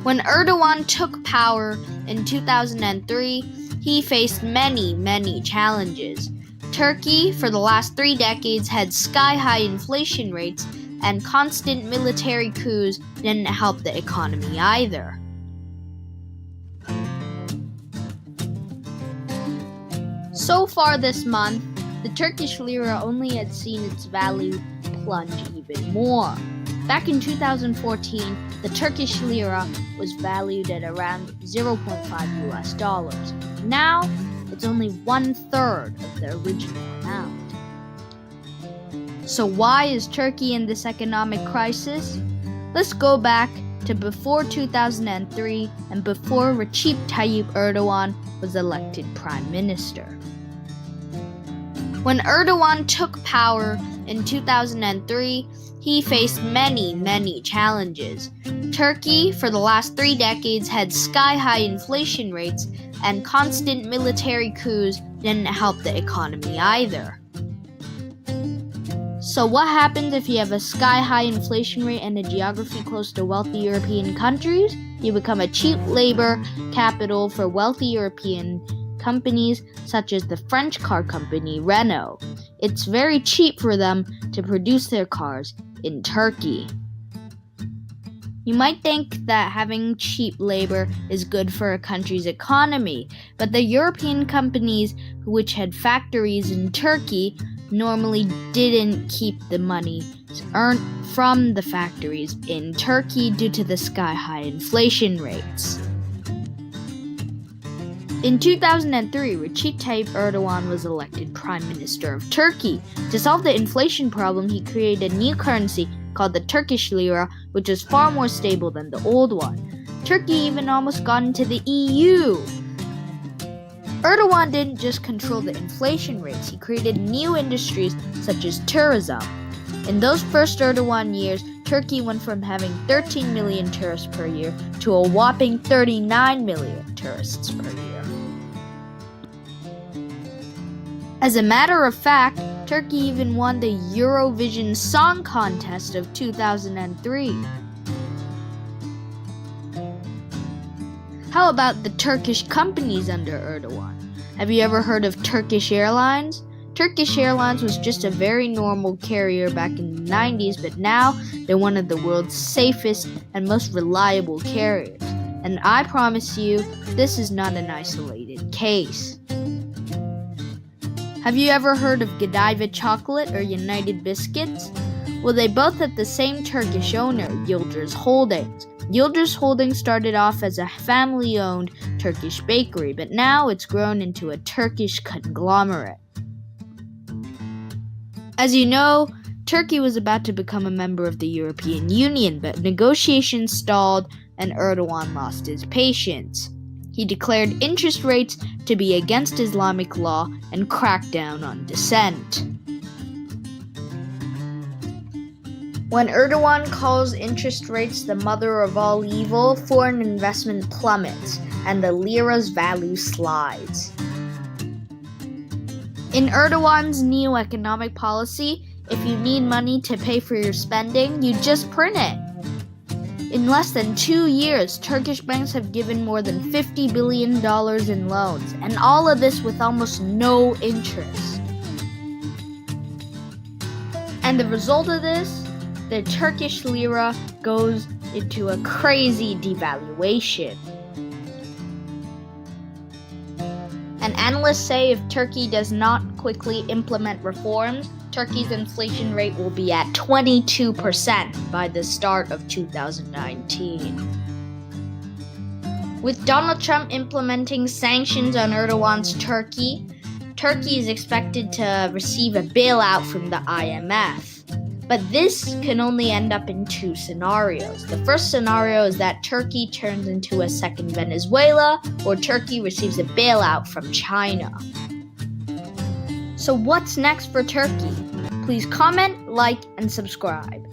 When Erdogan took power in 2003, he faced many challenges. Turkey, for the last 3 decades, had sky-high inflation rates, and constant military coups didn't help the economy either. So far this month, the Turkish lira only had seen its value plunge even more. Back in 2014, the Turkish lira was valued at around $0.5 US. Now, it's only 1/3 of the original amount. So why is Turkey in this economic crisis? Let's go back to before 2003 and before Recep Tayyip Erdogan was elected prime minister. When Erdogan took power in 2003, he faced many challenges. Turkey, for the last 3 decades, had sky-high inflation rates, and constant military coups didn't help the economy either. So what happens if you have a sky-high inflation rate and a geography close to wealthy European countries? You become a cheap labor capital for wealthy European companies such as the French car company Renault. It's very cheap for them to produce their cars in Turkey. You might think that having cheap labor is good for a country's economy, but the European companies which had factories in Turkey normally didn't keep the money earned from the factories in Turkey due to the sky-high inflation rates. In 2003, Recep Tayyip Erdogan was elected Prime Minister of Turkey. To solve the inflation problem, he created a new currency called the Turkish lira, which is far more stable than the old one. Turkey even almost got into the EU. Erdogan didn't just control the inflation rates, he created new industries such as tourism. In those first Erdogan years, Turkey went from having 13 million tourists per year to a whopping 39 million tourists per year. As a matter of fact, Turkey even won the Eurovision Song Contest of 2003. How about the Turkish companies under Erdogan? Have you ever heard of Turkish Airlines? Turkish Airlines was just a very normal carrier back in the 90s, but now they're one of the world's safest and most reliable carriers. And I promise you, this is not an isolated case. Have you ever heard of Godiva Chocolate or United Biscuits? Well, they both have the same Turkish owner, Yıldız Holdings. Yıldız Holdings started off as a family-owned Turkish bakery, but now it's grown into a Turkish conglomerate. As you know, Turkey was about to become a member of the European Union, but negotiations stalled and Erdogan lost his patience. He declared interest rates to be against Islamic law and cracked down on dissent. When Erdogan calls interest rates the mother of all evil, foreign investment plummets and the lira's value slides. In Erdogan's new economic policy, if you need money to pay for your spending, you just print it. In less than 2 years, Turkish banks have given more than $50 billion in loans, and all of this with almost no interest. And the result of this, the Turkish lira goes into a crazy devaluation. And analysts say if Turkey does not quickly implement reforms, Turkey's inflation rate will be at 22% by the start of 2019. With Donald Trump implementing sanctions on Erdogan's Turkey, Turkey is expected to receive a bailout from the IMF. But this can only end up in 2 scenarios. The first scenario is that Turkey turns into a second Venezuela, or Turkey receives a bailout from China. So what's next for Turkey? Please comment, like, and subscribe.